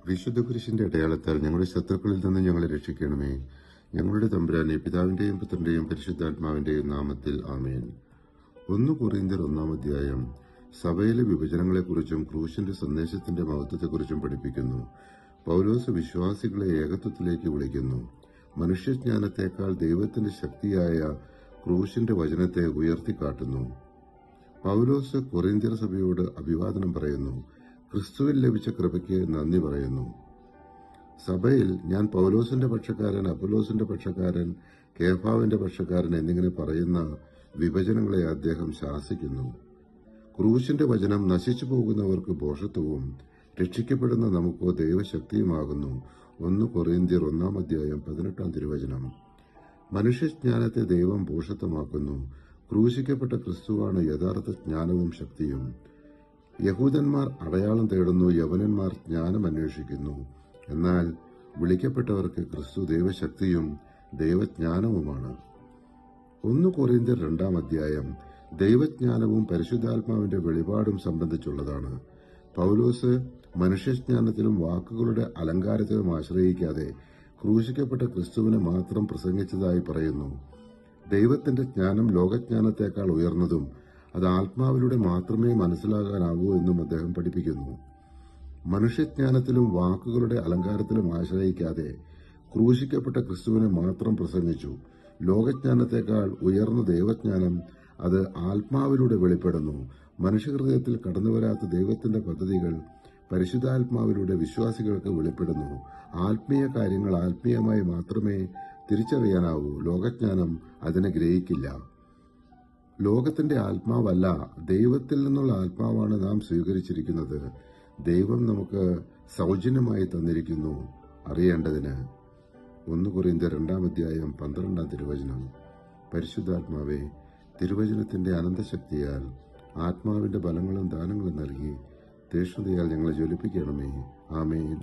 വിശുദ്ധ കുരിശിന്റെ അടയാളത്താൽ ഞങ്ങളുടെ ശത്രുക്കളിൽ നിന്ന് ഞങ്ങളെ രക്ഷിക്കണമേ. ഞങ്ങളുടെ തമ്പുരാനെ, പിതാവിന്റെയും പുത്രന്റെയും പരിശുദ്ധാത്മാവിന്റെയും നാമത്തിൽ ആമേൻ. 1 കൊറിന്ത്യർ 1-ാം സഭയിലെ വിഭജനങ്ങളെക്കുറിച്ചും ക്രൂശിന്റെ സന്ദേശത്തിന്റെ മഹത്വത്തെക്കുറിച്ചും പഠിപ്പിക്കുന്നു. പൗലോസ് വിശ്വാസികളെ ഏകത്വത്തിലേക്ക് വിളിക്കുന്നു. മനുഷ്യജ്ഞാനത്തെക്കാൾ ദൈവത്തിന്റെ ശക്തിയായ ക്രൂശിന്റെ വചനത്തെ ഉയർത്തിക്കാട്ടുന്നു. പൗലോസ് കൊറിന്ത്യർ സഭയോട് അഭിവാദനം പറയുന്നു. ക്രിസ്തുവിൽ ലഭിച്ച കൃപയ്ക്ക് നന്ദി പറയുന്നു. സഭയിൽ ഞാൻ പൗലോസിന്റെ പക്ഷക്കാരൻ, അപ്പൊല്ലോസിന്റെ പക്ഷക്കാരൻ, കേഫാവിന്റെ പക്ഷക്കാരൻ എന്നിങ്ങനെ പറയുന്ന വിഭജനങ്ങളെ അദ്ദേഹം ശാസിക്കുന്നു. ക്രൂശിന്റെ വചനം നശിച്ചു പോകുന്നവർക്ക് ഭോഷത്വവും രക്ഷിക്കപ്പെടുന്ന നമുക്കോ ദൈവശക്തിയുമാകുന്നു. 1 കൊറിന്ത്യർ 1-ാം മനുഷ്യജ്ഞാനത്തെ ദൈവം ഭോഷത്വമാക്കുന്നു. ക്രൂശിക്കപ്പെട്ട ക്രിസ്തുവാണ് യഥാർത്ഥ ജ്ഞാനവും ശക്തിയും. യഹൂദന്മാർ അടയാളം തേടുന്നു, യവനന്മാർ ജ്ഞാനം അന്വേഷിക്കുന്നു. എന്നാൽ വിളിക്കപ്പെട്ടവർക്ക് ക്രിസ്തു ദൈവശക്തിയും ദൈവജ്ഞാനവുമാണ്. 1 കൊറിന്ത്യർ 2-ാം ദൈവജ്ഞാനവും പരിശുദ്ധാത്മാവിന്റെ വെളിപാടും സംബന്ധിച്ചുള്ളതാണ്. പൗലോസ് മനുഷ്യജ്ഞാനത്തിലും വാക്കുകളുടെ അലങ്കാരത്തിലും ആശ്രയിക്കാതെ ക്രൂശിക്കപ്പെട്ട ക്രിസ്തുവിനെ മാത്രം പ്രസംഗിച്ചതായി പറയുന്നു. ദൈവത്തിന്റെ ജ്ഞാനം ലോകജ്ഞാനത്തെക്കാൾ ഉയർന്നതും അത് ആത്മാവിലൂടെ മാത്രമേ മനസ്സിലാകാനാവൂ എന്നും അദ്ദേഹം പഠിപ്പിക്കുന്നു. മനുഷ്യജ്ഞാനത്തിലും വാക്കുകളുടെ അലങ്കാരത്തിലും ആശ്രയിക്കാതെ ക്രൂശിക്കപ്പെട്ട ക്രിസ്തുവിനെ മാത്രം പ്രസംഗിച്ചു. ലോകജ്ഞാനത്തെക്കാൾ ഉയർന്ന ദൈവജ്ഞാനം അത് ആത്മാവിലൂടെ വെളിപ്പെടുന്നു. മനുഷ്യഹൃദയത്തിൽ കടന്നുവരാത്ത ദൈവത്തിന്റെ പദ്ധതികൾ പരിശുദ്ധാത്മാവിലൂടെ വിശ്വാസികൾക്ക് വെളിപ്പെടുന്നു. ആത്മീയ കാര്യങ്ങൾ ആത്മീയമായി മാത്രമേ തിരിച്ചറിയാനാവൂ. ലോകജ്ഞാനം അതിനെ ഗ്രഹിക്കില്ല. ലോകത്തിന്റെ ആത്മാവല്ല, ദൈവത്തിൽ നിന്നുള്ള ആത്മാവാണ് നാം സ്വീകരിച്ചിരിക്കുന്നത്. ദൈവം നമുക്ക് സൗജന്യമായി തന്നിരിക്കുന്നു അറിയേണ്ടതിന്. 1 കൊറിന്ത്യർ 2-ാം 12 പരിശുദ്ധാത്മാവേ, തിരുവചനത്തിന്റെ അനന്തശക്തിയാൽ ആത്മാവിന്റെ ബലങ്ങളും ദാനങ്ങളും നൽകി തീഷ്ണതയാൽ ഞങ്ങളെ ജ്വലിപ്പിക്കണമേ. ആമേൻ.